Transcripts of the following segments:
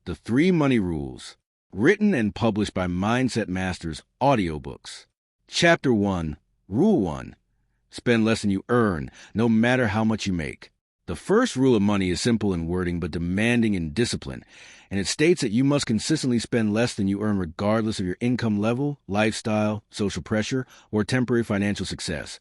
The Three Money Rules, written and published by Mindset Masters Audiobooks. Chapter 1, Rule 1. Spend less than you earn, no matter how much you make. The first rule of money is simple in wording but demanding in discipline, and it states that you must consistently spend less than you earn regardless of your income level, lifestyle, social pressure, or temporary financial success.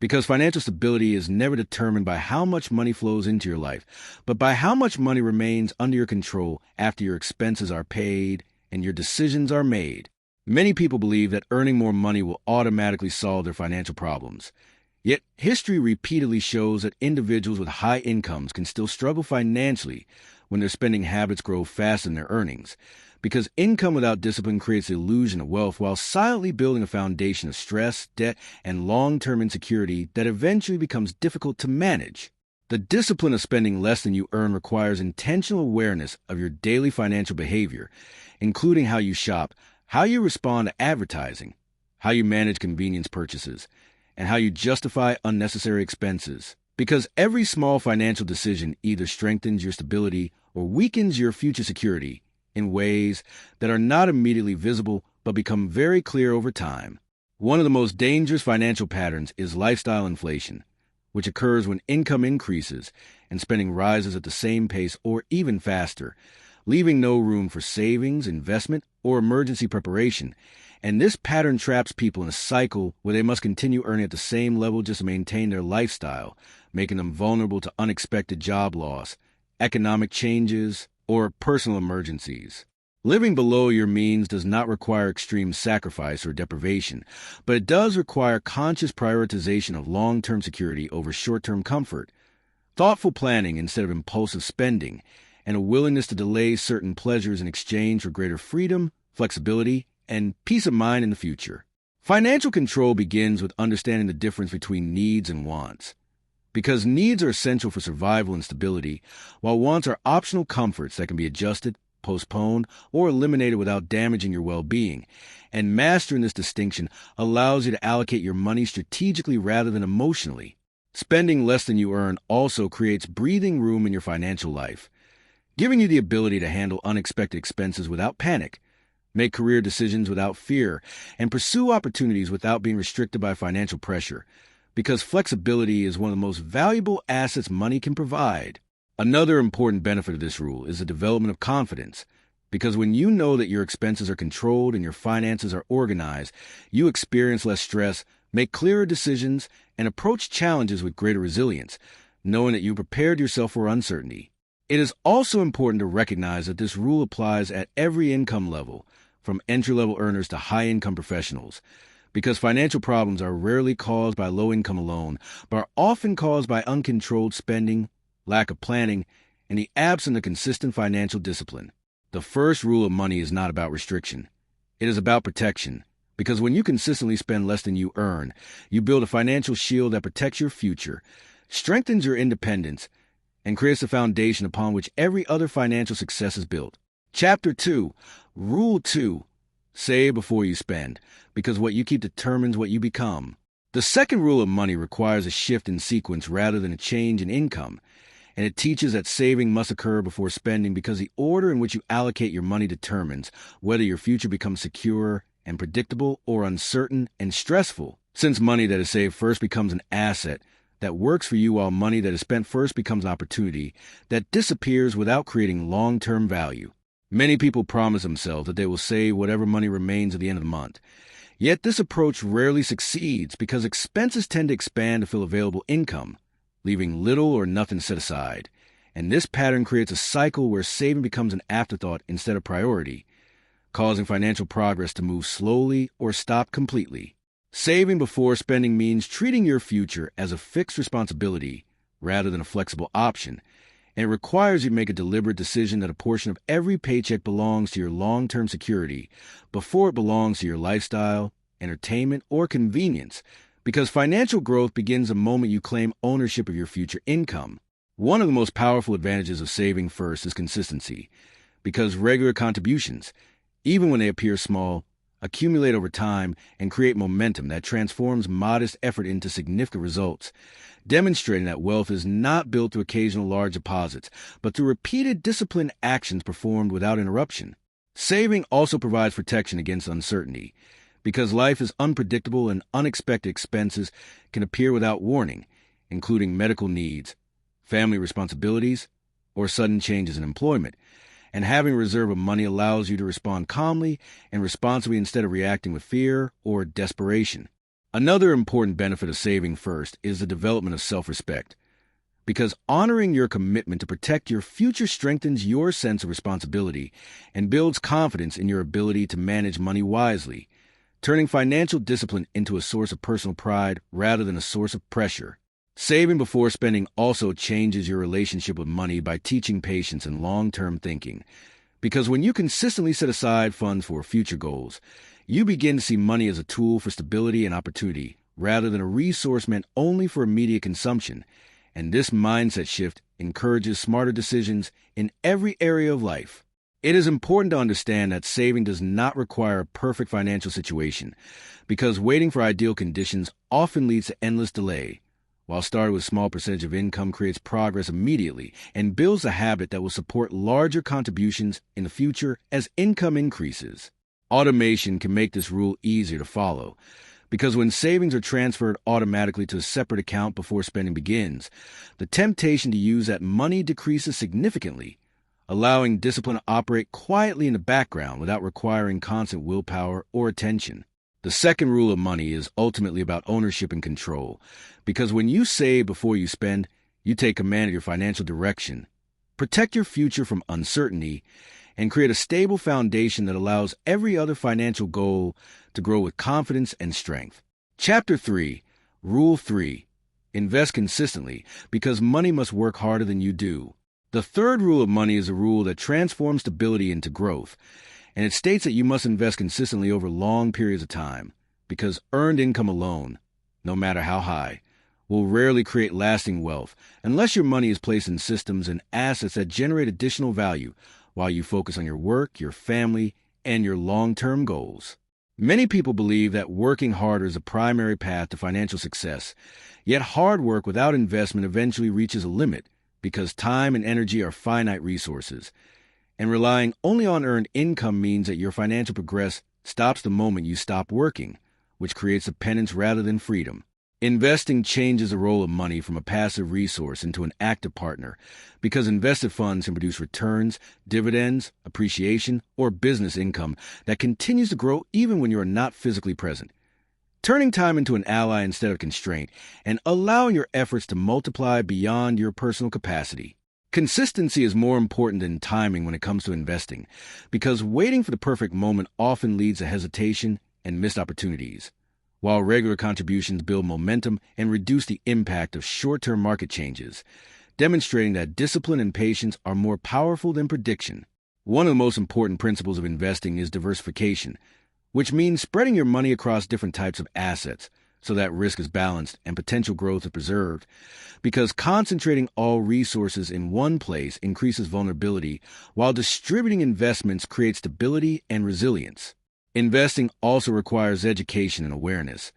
Because financial stability is never determined by how much money flows into your life, but by how much money remains under your control after your expenses are paid and your decisions are made. Many people believe that earning more money will automatically solve their financial problems. Yet, history repeatedly shows that individuals with high incomes can still struggle financially when their spending habits grow faster than their earnings, because income without discipline creates the illusion of wealth while silently building a foundation of stress, debt, and long-term insecurity that eventually becomes difficult to manage. The discipline of spending less than you earn requires intentional awareness of your daily financial behavior, including how you shop, how you respond to advertising, how you manage convenience purchases, and how you justify unnecessary expenses. Because every small financial decision either strengthens your stability or weakens your future security in ways that are not immediately visible but become very clear over time. One of the most dangerous financial patterns is lifestyle inflation, which occurs when income increases and spending rises at the same pace or even faster, leaving no room for savings, investment, or emergency preparation. And this pattern traps people in a cycle where they must continue earning at the same level just to maintain their lifestyle, making them vulnerable to unexpected job loss, economic changes, or personal emergencies. Living below your means does not require extreme sacrifice or deprivation, but it does require conscious prioritization of long-term security over short-term comfort, thoughtful planning instead of impulsive spending, and a willingness to delay certain pleasures in exchange for greater freedom, flexibility, and peace of mind in the future. Financial control begins with understanding the difference between needs and wants. Because needs are essential for survival and stability, while wants are optional comforts that can be adjusted, postponed, or eliminated without damaging your well-being. And mastering this distinction allows you to allocate your money strategically rather than emotionally. Spending less than you earn also creates breathing room in your financial life, giving you the ability to handle unexpected expenses without panic, make career decisions without fear, and pursue opportunities without being restricted by financial pressure, because flexibility is one of the most valuable assets money can provide. Another important benefit of this rule is the development of confidence, because when you know that your expenses are controlled and your finances are organized, you experience less stress, make clearer decisions, and approach challenges with greater resilience, knowing that you prepared yourself for uncertainty. It is also important to recognize that this rule applies at every income level, from entry-level earners to high-income professionals, because financial problems are rarely caused by low income alone, but are often caused by uncontrolled spending, lack of planning, and the absence of consistent financial discipline. The first rule of money is not about restriction. It is about protection, because when you consistently spend less than you earn, you build a financial shield that protects your future, strengthens your independence, and creates a foundation upon which every other financial success is built. Chapter 2, Rule 2. Save before you spend, because what you keep determines what you become. The second rule of money requires a shift in sequence rather than a change in income, and it teaches that saving must occur before spending because the order in which you allocate your money determines whether your future becomes secure and predictable or uncertain and stressful. Since money that is saved first becomes an asset that works for you, while money that is spent first becomes an opportunity that disappears without creating long-term value. Many people promise themselves that they will save whatever money remains at the end of the month. Yet this approach rarely succeeds because expenses tend to expand to fill available income, leaving little or nothing set aside. And this pattern creates a cycle where saving becomes an afterthought instead of priority, causing financial progress to move slowly or stop completely. Saving before spending means treating your future as a fixed responsibility rather than a flexible option, and it requires you to make a deliberate decision that a portion of every paycheck belongs to your long-term security before it belongs to your lifestyle, entertainment, or convenience, because financial growth begins the moment you claim ownership of your future income. One of the most powerful advantages of saving first is consistency, because regular contributions, even when they appear small, accumulate over time, and create momentum that transforms modest effort into significant results, demonstrating that wealth is not built through occasional large deposits, but through repeated disciplined actions performed without interruption. Saving also provides protection against uncertainty, because life is unpredictable and unexpected expenses can appear without warning, including medical needs, family responsibilities, or sudden changes in employment. And having a reserve of money allows you to respond calmly and responsibly instead of reacting with fear or desperation. Another important benefit of saving first is the development of self-respect, because honoring your commitment to protect your future strengthens your sense of responsibility and builds confidence in your ability to manage money wisely, turning financial discipline into a source of personal pride rather than a source of pressure. Saving before spending also changes your relationship with money by teaching patience and long-term thinking, because when you consistently set aside funds for future goals, you begin to see money as a tool for stability and opportunity rather than a resource meant only for immediate consumption. And this mindset shift encourages smarter decisions in every area of life. It is important to understand that saving does not require a perfect financial situation, because waiting for ideal conditions often leads to endless delay, while starting with a small percentage of income creates progress immediately and builds a habit that will support larger contributions in the future as income increases. Automation can make this rule easier to follow, because when savings are transferred automatically to a separate account before spending begins, the temptation to use that money decreases significantly, allowing discipline to operate quietly in the background without requiring constant willpower or attention. The second rule of money is ultimately about ownership and control, because when you save before you spend, you take command of your financial direction, protect your future from uncertainty, and create a stable foundation that allows every other financial goal to grow with confidence and strength. Chapter 3, Rule 3. Invest consistently, because money must work harder than you do. The third rule of money is a rule that transforms stability into growth, and it states that you must invest consistently over long periods of time, because earned income alone, no matter how high, will rarely create lasting wealth unless your money is placed in systems and assets that generate additional value while you focus on your work, your family, and your long-term goals. Many people believe that working harder is a primary path to financial success, yet hard work without investment eventually reaches a limit because time and energy are finite resources, and relying only on earned income means that your financial progress stops the moment you stop working, which creates dependence rather than freedom. Investing changes the role of money from a passive resource into an active partner, because invested funds can produce returns, dividends, appreciation, or business income that continues to grow even when you are not physically present, turning time into an ally instead of constraint, and allowing your efforts to multiply beyond your personal capacity. Consistency is more important than timing when it comes to investing, because waiting for the perfect moment often leads to hesitation and missed opportunities, while regular contributions build momentum and reduce the impact of short-term market changes, demonstrating that discipline and patience are more powerful than prediction. One of the most important principles of investing is diversification, which means spreading your money across different types of assets so that risk is balanced and potential growth is preserved, because concentrating all resources in one place increases vulnerability, while distributing investments creates stability and resilience. Investing also requires education and awareness,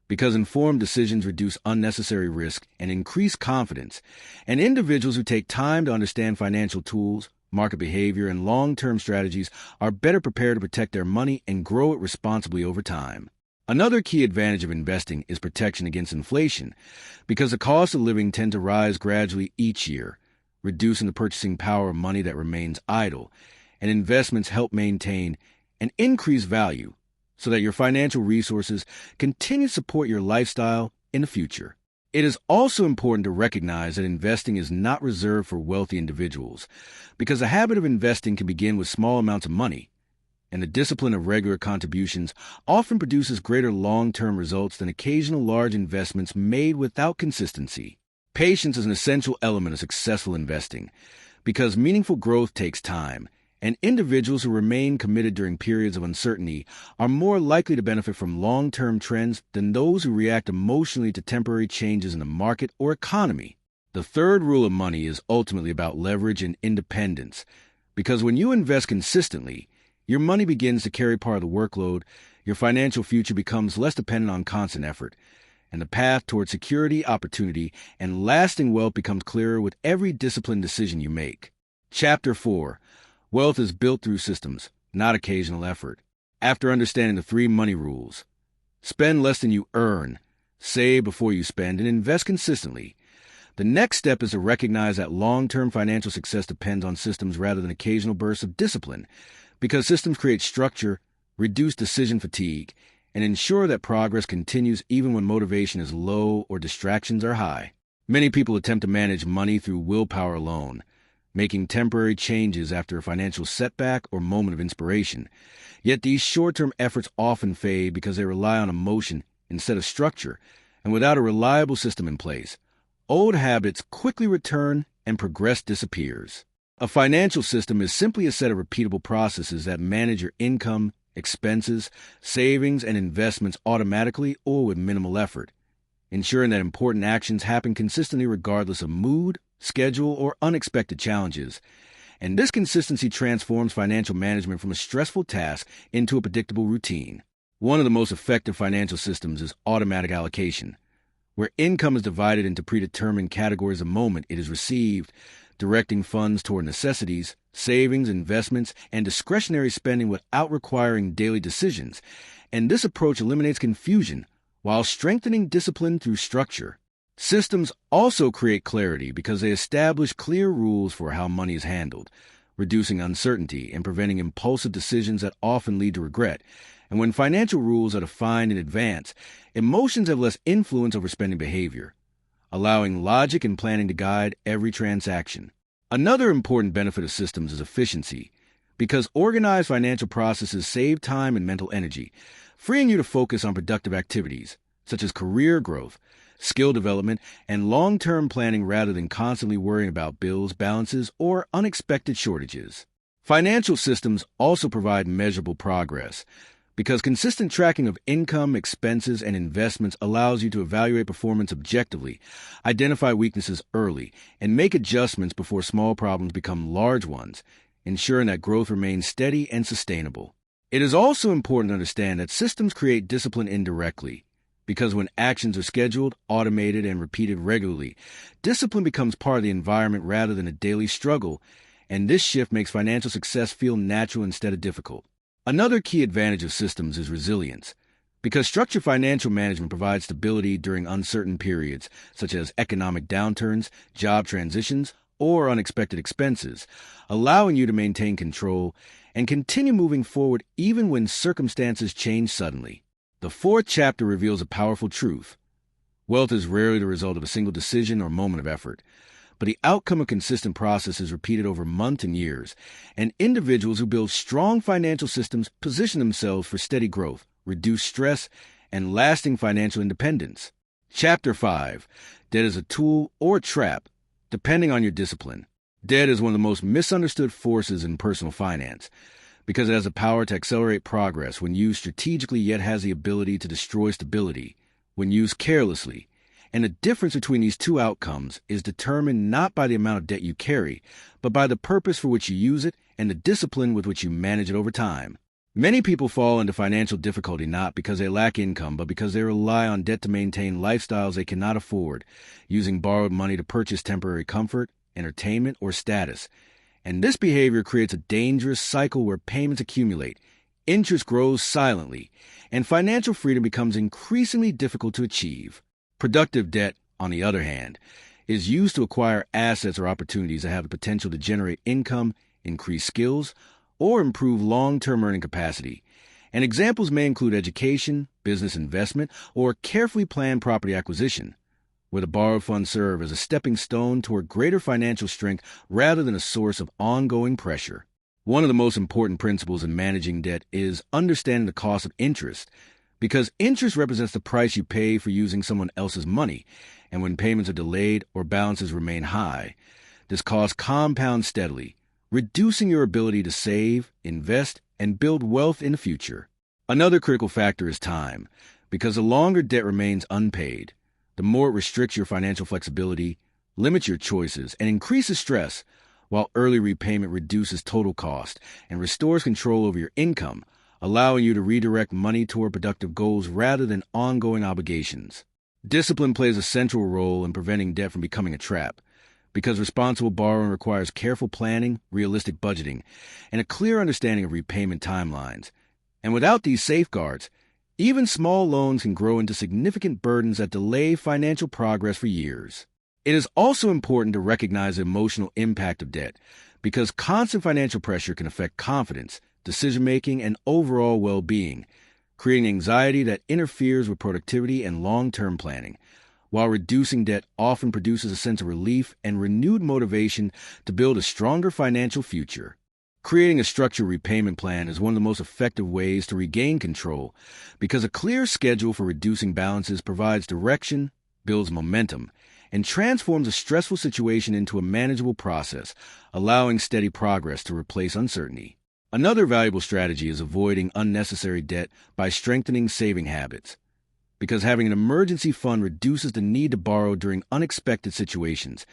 because informed decisions reduce unnecessary risk and increase confidence, and individuals who take time to understand financial tools, market behavior, and long-term strategies are better prepared to protect their money and grow it responsibly over time. Another key advantage of investing is protection against inflation, because the cost of living tends to rise gradually each year, reducing the purchasing power of money that remains idle, and investments help maintain and increase value so that your financial resources continue to support your lifestyle in the future. It is also important to recognize that investing is not reserved for wealthy individuals, because the habit of investing can begin with small amounts of money, and the discipline of regular contributions often produces greater long-term results than occasional large investments made without consistency. Patience is an essential element of successful investing, because meaningful growth takes time, and individuals who remain committed during periods of uncertainty are more likely to benefit from long-term trends than those who react emotionally to temporary changes in the market or economy. The third rule of money is ultimately about leverage and independence, because when you invest consistently, your money begins to carry part of the workload, Your financial future becomes less dependent on constant effort, and the path toward security, opportunity, and lasting wealth becomes clearer with every disciplined decision you make. Chapter 4. Wealth is built through systems, not occasional effort. After understanding the 3 money rules: spend less than you earn, save before you spend, and invest consistently, the next step is to recognize that long-term financial success depends on systems rather than occasional bursts of discipline, because systems create structure, reduce decision fatigue, and ensure that progress continues even when motivation is low or distractions are high. Many people attempt to manage money through willpower alone, making temporary changes after a financial setback or moment of inspiration. Yet these short-term efforts often fade because they rely on emotion instead of structure, and without a reliable system in place, old habits quickly return and progress disappears. A financial system is simply a set of repeatable processes that manage your income, expenses, savings, and investments automatically or with minimal effort, ensuring that important actions happen consistently regardless of mood, schedule, or unexpected challenges. And this consistency transforms financial management from a stressful task into a predictable routine. One of the most effective financial systems is automatic allocation, where income is divided into predetermined categories the moment it is received, directing funds toward necessities, savings, investments, and discretionary spending without requiring daily decisions. And this approach eliminates confusion while strengthening discipline through structure. Systems also create clarity because they establish clear rules for how money is handled, reducing uncertainty and preventing impulsive decisions that often lead to regret. And when financial rules are defined in advance, emotions have less influence over spending behavior, allowing logic and planning to guide every transaction. Another important benefit of systems is efficiency, because organized financial processes save time and mental energy, freeing you to focus on productive activities, such as career growth, skill development, and long-term planning rather than constantly worrying about bills, balances, or unexpected shortages. Financial systems also provide measurable progress, because consistent tracking of income, expenses, and investments allows you to evaluate performance objectively, identify weaknesses early, and make adjustments before small problems become large ones, ensuring that growth remains steady and sustainable. It is also important to understand that systems create discipline indirectly, because when actions are scheduled, automated, and repeated regularly, discipline becomes part of the environment rather than a daily struggle, and this shift makes financial success feel natural instead of difficult. Another key advantage of systems is resilience, because structured financial management provides stability during uncertain periods, such as economic downturns, job transitions, or unexpected expenses, allowing you to maintain control and continue moving forward even when circumstances change suddenly. The 4th chapter reveals a powerful truth. Wealth is rarely the result of a single decision or moment of effort, but the outcome of consistent processes repeated over months and years, and individuals who build strong financial systems position themselves for steady growth, reduced stress, and lasting financial independence. Chapter 5. Debt is a tool or trap, depending on your discipline. Debt is one of the most misunderstood forces in personal finance, because it has the power to accelerate progress when used strategically, yet has the ability to destroy stability when used carelessly. And the difference between these two outcomes is determined not by the amount of debt you carry, but by the purpose for which you use it and the discipline with which you manage it over time. Many people fall into financial difficulty not because they lack income, but because they rely on debt to maintain lifestyles they cannot afford, using borrowed money to purchase temporary comfort, entertainment, or status. And this behavior creates a dangerous cycle where payments accumulate, interest grows silently, and financial freedom becomes increasingly difficult to achieve. Productive debt, on the other hand, is used to acquire assets or opportunities that have the potential to generate income, increase skills, or improve long-term earning capacity. And examples may include education, business investment, or carefully planned property acquisition, where the borrowed funds serve as a stepping stone toward greater financial strength rather than a source of ongoing pressure. One of the most important principles in managing debt is understanding the cost of interest, because interest represents the price you pay for using someone else's money, and when payments are delayed or balances remain high, this cost compounds steadily, reducing your ability to save, invest, and build wealth in the future. Another critical factor is time, because the longer debt remains unpaid, the more it restricts your financial flexibility, limits your choices, and increases stress, while early repayment reduces total cost and restores control over your income, allowing you to redirect money toward productive goals rather than ongoing obligations. Discipline plays a central role in preventing debt from becoming a trap, because responsible borrowing requires careful planning, realistic budgeting, and a clear understanding of repayment timelines. And without these safeguards, even small loans can grow into significant burdens that delay financial progress for years. It is also important to recognize the emotional impact of debt, because constant financial pressure can affect confidence, decision-making, and overall well-being, creating anxiety that interferes with productivity and long-term planning, while reducing debt often produces a sense of relief and renewed motivation to build a stronger financial future. Creating a structured repayment plan is one of the most effective ways to regain control, because a clear schedule for reducing balances provides direction, builds momentum, and transforms a stressful situation into a manageable process, allowing steady progress to replace uncertainty. Another valuable strategy is avoiding unnecessary debt by strengthening saving habits, because having an emergency fund reduces the need to borrow during unexpected situations,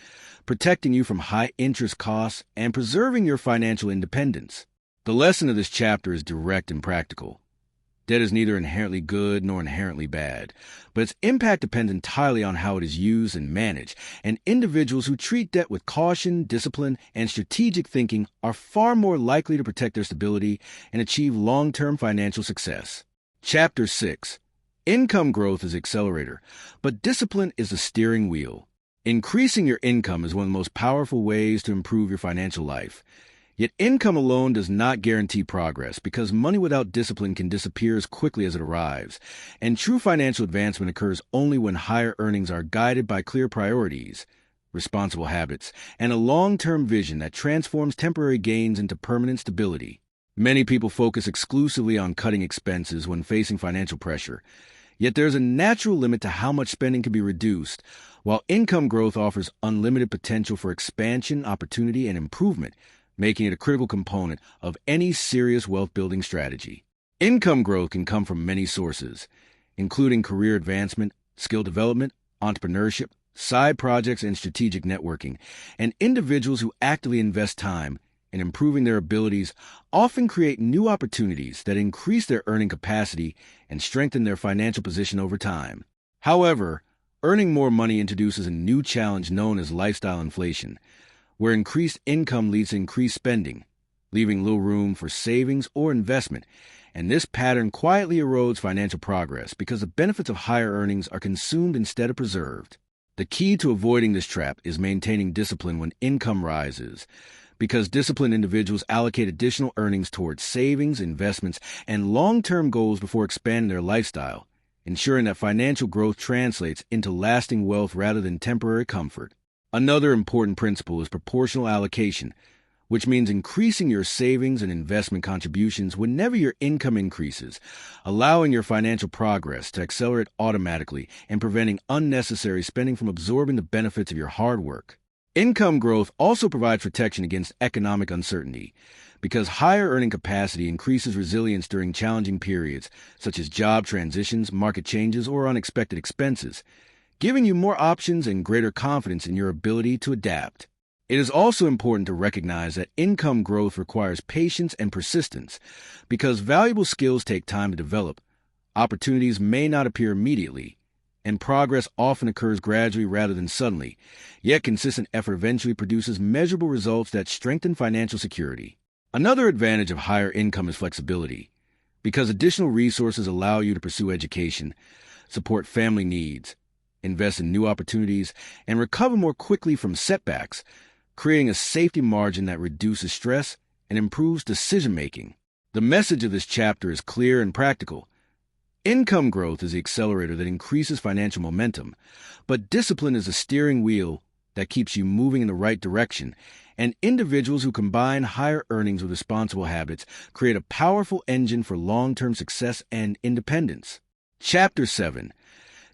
protecting you from high interest costs and preserving your financial independence. The lesson of this chapter is direct and practical. Debt is neither inherently good nor inherently bad, but its impact depends entirely on how it is used and managed, and individuals who treat debt with caution, discipline, and strategic thinking are far more likely to protect their stability and achieve long-term financial success. Chapter 6. Income growth is the accelerator, but discipline is the steering wheel. Increasing your income is one of the most powerful ways to improve your financial life. Yet income alone does not guarantee progress, because money without discipline can disappear as quickly as it arrives, and true financial advancement occurs only when higher earnings are guided by clear priorities, responsible habits, and a long-term vision that transforms temporary gains into permanent stability. Many people focus exclusively on cutting expenses when facing financial pressure, yet there's a natural limit to how much spending can be reduced, while income growth offers unlimited potential for expansion, opportunity, and improvement, making it a critical component of any serious wealth-building strategy. Income growth can come from many sources, including career advancement, skill development, entrepreneurship, side projects, and strategic networking, and individuals who actively invest time in improving their abilities often create new opportunities that increase their earning capacity and strengthen their financial position over time. However, earning more money introduces a new challenge known as lifestyle inflation, where increased income leads to increased spending, leaving little room for savings or investment, and this pattern quietly erodes financial progress because the benefits of higher earnings are consumed instead of preserved. The key to avoiding this trap is maintaining discipline when income rises, because disciplined individuals allocate additional earnings towards savings, investments, and long-term goals before expanding their lifestyle, ensuring that financial growth translates into lasting wealth rather than temporary comfort. Another important principle is proportional allocation, which means increasing your savings and investment contributions whenever your income increases, allowing your financial progress to accelerate automatically and preventing unnecessary spending from absorbing the benefits of your hard work. Income growth also provides protection against economic uncertainty, because higher earning capacity increases resilience during challenging periods, such as job transitions, market changes, or unexpected expenses, giving you more options and greater confidence in your ability to adapt. It is also important to recognize that income growth requires patience and persistence, because valuable skills take time to develop, opportunities may not appear immediately, and progress often occurs gradually rather than suddenly, yet consistent effort eventually produces measurable results that strengthen financial security. Another advantage of higher income is flexibility, because additional resources allow you to pursue education, support family needs, invest in new opportunities, and recover more quickly from setbacks, creating a safety margin that reduces stress and improves decision-making. The message of this chapter is clear and practical. Income growth is the accelerator that increases financial momentum, but discipline is the steering wheel that keeps you moving in the right direction, and individuals who combine higher earnings with responsible habits create a powerful engine for long-term success and independence. Chapter 7.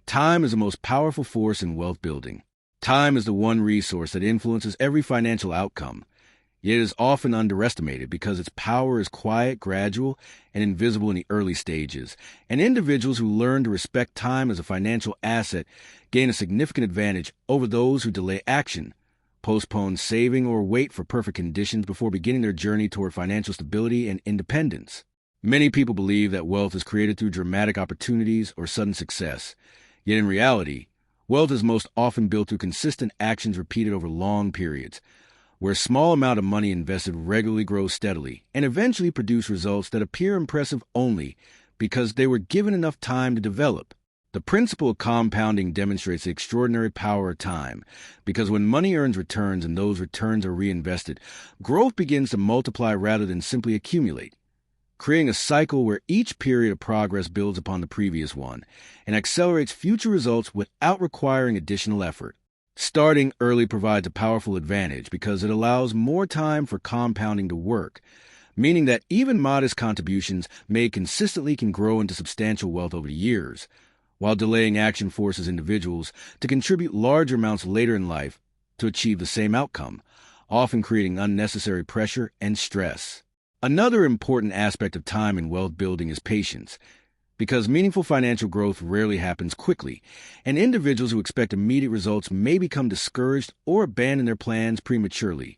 Time is the most powerful force in wealth building. Time is the one resource that influences every financial outcome, yet it is often underestimated because its power is quiet, gradual, and invisible in the early stages, and individuals who learn to respect time as a financial asset gain a significant advantage over those who delay action, postpone saving, or wait for perfect conditions before beginning their journey toward financial stability and independence. Many people believe that wealth is created through dramatic opportunities or sudden success. Yet in reality, wealth is most often built through consistent actions repeated over long periods, where a small amount of money invested regularly grows steadily and eventually produce results that appear impressive only because they were given enough time to develop. The principle of compounding demonstrates the extraordinary power of time, because when money earns returns and those returns are reinvested, growth begins to multiply rather than simply accumulate, creating a cycle where each period of progress builds upon the previous one and accelerates future results without requiring additional effort. Starting early provides a powerful advantage because it allows more time for compounding to work, meaning that even modest contributions made consistently can grow into substantial wealth over the years, while delaying action forces individuals to contribute larger amounts later in life to achieve the same outcome, often creating unnecessary pressure and stress. Another important aspect of time in wealth building is patience, because meaningful financial growth rarely happens quickly, and individuals who expect immediate results may become discouraged or abandon their plans prematurely,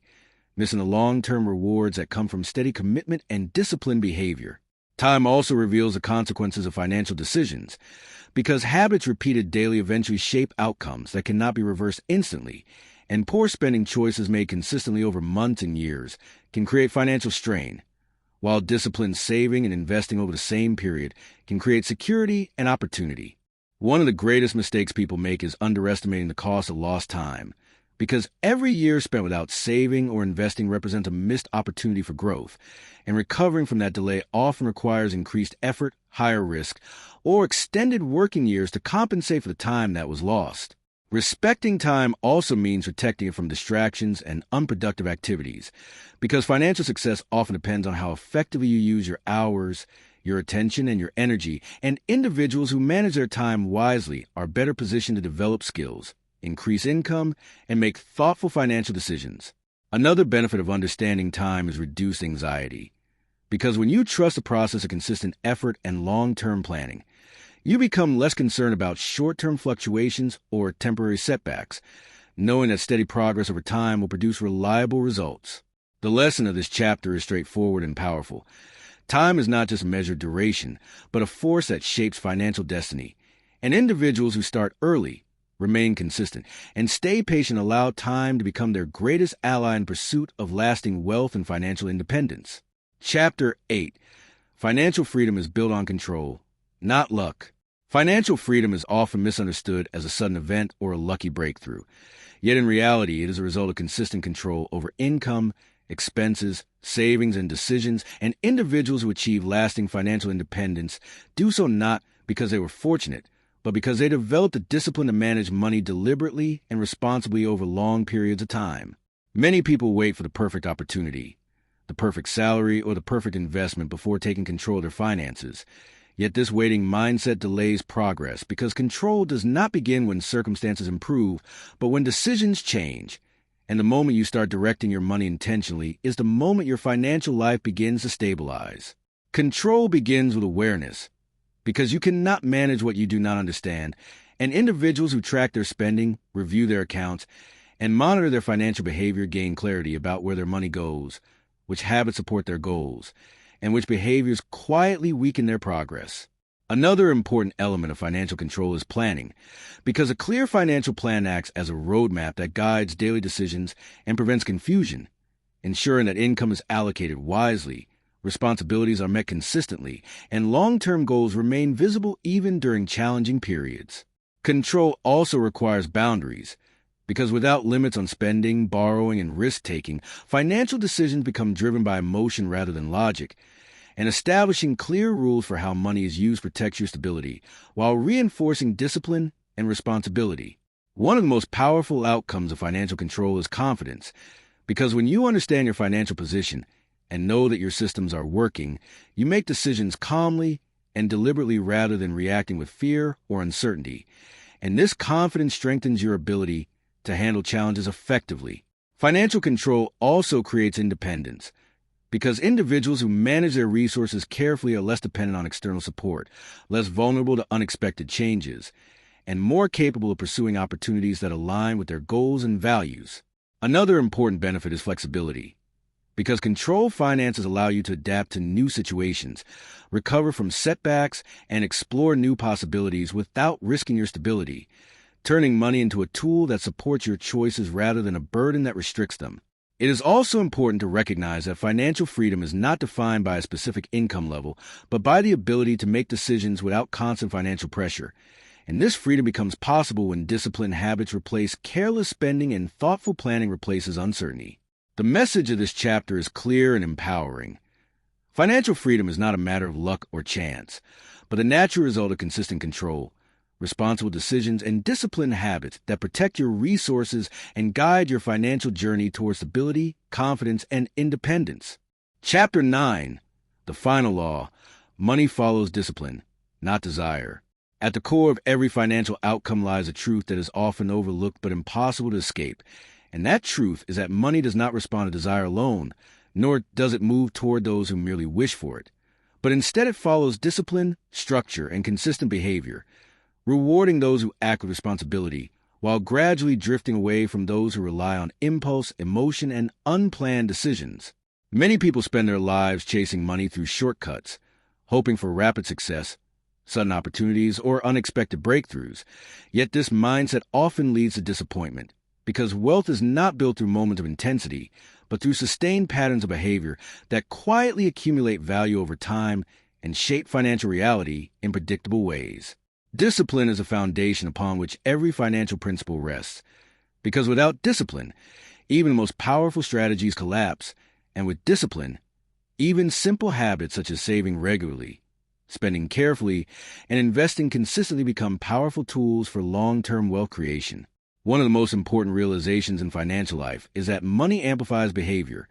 missing the long-term rewards that come from steady commitment and disciplined behavior. Time also reveals the consequences of financial decisions, because habits repeated daily eventually shape outcomes that cannot be reversed instantly, and poor spending choices made consistently over months and years can create financial strain, while disciplined saving and investing over the same period can create security and opportunity. One of the greatest mistakes people make is underestimating the cost of lost time, because every year spent without saving or investing represents a missed opportunity for growth, and recovering from that delay often requires increased effort, higher risk, or extended working years to compensate for the time that was lost. Respecting time also means protecting it from distractions and unproductive activities, because financial success often depends on how effectively you use your hours, your attention, and your energy, and individuals who manage their time wisely are better positioned to develop skills, increase income, and make thoughtful financial decisions. Another benefit of understanding time is reduced anxiety, because when you trust the process of consistent effort and long-term planning, you become less concerned about short-term fluctuations or temporary setbacks, knowing that steady progress over time will produce reliable results. The lesson of this chapter is straightforward and powerful. Time is not just a measured duration, but a force that shapes financial destiny, and individuals who start early, remain consistent, and stay patient allow time to become their greatest ally in pursuit of lasting wealth and financial independence. Chapter 8. Financial freedom is built on control, not luck. Financial freedom is often misunderstood as a sudden event or a lucky breakthrough. Yet in reality, it is a result of consistent control over income, expenses, savings, and decisions, and individuals who achieve lasting financial independence do so not because they were fortunate, but because they developed a discipline to manage money deliberately and responsibly over long periods of time. Many people wait for the perfect opportunity, the perfect salary, or the perfect investment before taking control of their finances. Yet this waiting mindset delays progress, because control does not begin when circumstances improve, but when decisions change. And the moment you start directing your money intentionally is the moment your financial life begins to stabilize. Control begins with awareness, because you cannot manage what you do not understand, and individuals who track their spending, review their accounts, and monitor their financial behavior gain clarity about where their money goes, which habits support their goals, and which behaviors quietly weaken their progress. Another important element of financial control is planning, because a clear financial plan acts as a roadmap that guides daily decisions and prevents confusion, ensuring that income is allocated wisely, responsibilities are met consistently, and long-term goals remain visible even during challenging periods. Control also requires boundaries, because without limits on spending, borrowing, and risk-taking, financial decisions become driven by emotion rather than logic, and establishing clear rules for how money is used protects your stability, while reinforcing discipline and responsibility. One of the most powerful outcomes of financial control is confidence, because when you understand your financial position and know that your systems are working, you make decisions calmly and deliberately rather than reacting with fear or uncertainty, and this confidence strengthens your ability to handle challenges effectively. Financial control also creates independence, because individuals who manage their resources carefully are less dependent on external support, less vulnerable to unexpected changes, and more capable of pursuing opportunities that align with their goals and values. Another important benefit is flexibility, Because controlled finances allow you to adapt to new situations, recover from setbacks, and explore new possibilities without risking your stability, turning money into a tool that supports your choices rather than a burden that restricts them. It is also important to recognize that financial freedom is not defined by a specific income level, but by the ability to make decisions without constant financial pressure. And this freedom becomes possible when disciplined habits replace careless spending and thoughtful planning replaces uncertainty. The message of this chapter is clear and empowering. Financial freedom is not a matter of luck or chance, but the natural result of consistent control, responsible decisions, and disciplined habits that protect your resources and guide your financial journey towards stability, confidence, and independence. Chapter 9. The final law. Money follows discipline, not desire. At the core of every financial outcome lies a truth that is often overlooked but impossible to escape. And that truth is that money does not respond to desire alone, nor does it move toward those who merely wish for it. But instead it follows discipline, structure, and consistent behavior, rewarding those who act with responsibility, while gradually drifting away from those who rely on impulse, emotion, and unplanned decisions. Many people spend their lives chasing money through shortcuts, hoping for rapid success, sudden opportunities, or unexpected breakthroughs. Yet this mindset often leads to disappointment, because wealth is not built through moments of intensity, but through sustained patterns of behavior that quietly accumulate value over time and shape financial reality in predictable ways. Discipline is a foundation upon which every financial principle rests, because without discipline, even the most powerful strategies collapse, and with discipline, even simple habits such as saving regularly, spending carefully, and investing consistently become powerful tools for long-term wealth creation. One of the most important realizations in financial life is that money amplifies behavior,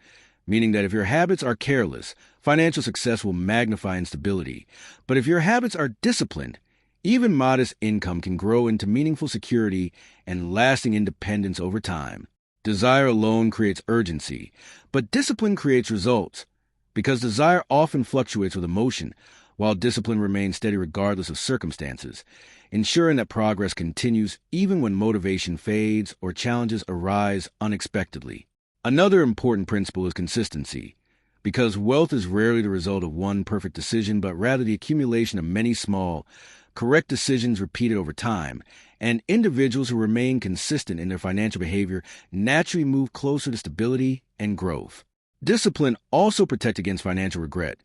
meaning that if your habits are careless, financial success will magnify instability. But if your habits are disciplined, even modest income can grow into meaningful security and lasting independence over time. Desire alone creates urgency, but discipline creates results, because desire often fluctuates with emotion, while discipline remains steady regardless of circumstances, ensuring that progress continues even when motivation fades or challenges arise unexpectedly. Another important principle is consistency, because wealth is rarely the result of one perfect decision, but rather the accumulation of many small, correct decisions repeated over time, and individuals who remain consistent in their financial behavior naturally move closer to stability and growth. Discipline also protects against financial regret,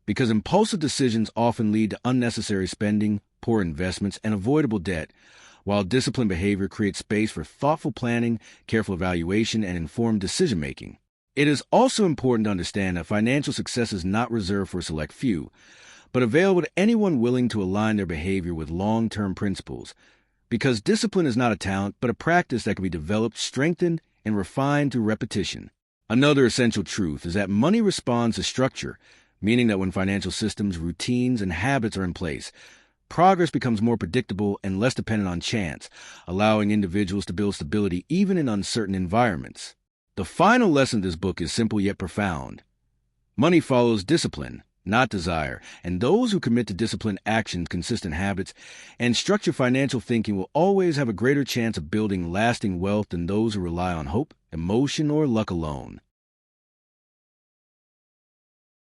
because impulsive decisions often lead to unnecessary spending, poor investments, and avoidable debt, while disciplined behavior creates space for thoughtful planning, careful evaluation, and informed decision-making. It is also important to understand that financial success is not reserved for a select few, but available to anyone willing to align their behavior with long-term principles, because discipline is not a talent, but a practice that can be developed, strengthened, and refined through repetition. Another essential truth is that money responds to structure, meaning that when financial systems, routines, and habits are in place, progress becomes more predictable and less dependent on chance, allowing individuals to build stability even in uncertain environments. The final lesson of this book is simple yet profound. Money follows discipline, not desire, and those who commit to disciplined actions, consistent habits, and structured financial thinking will always have a greater chance of building lasting wealth than those who rely on hope, emotion, or luck alone.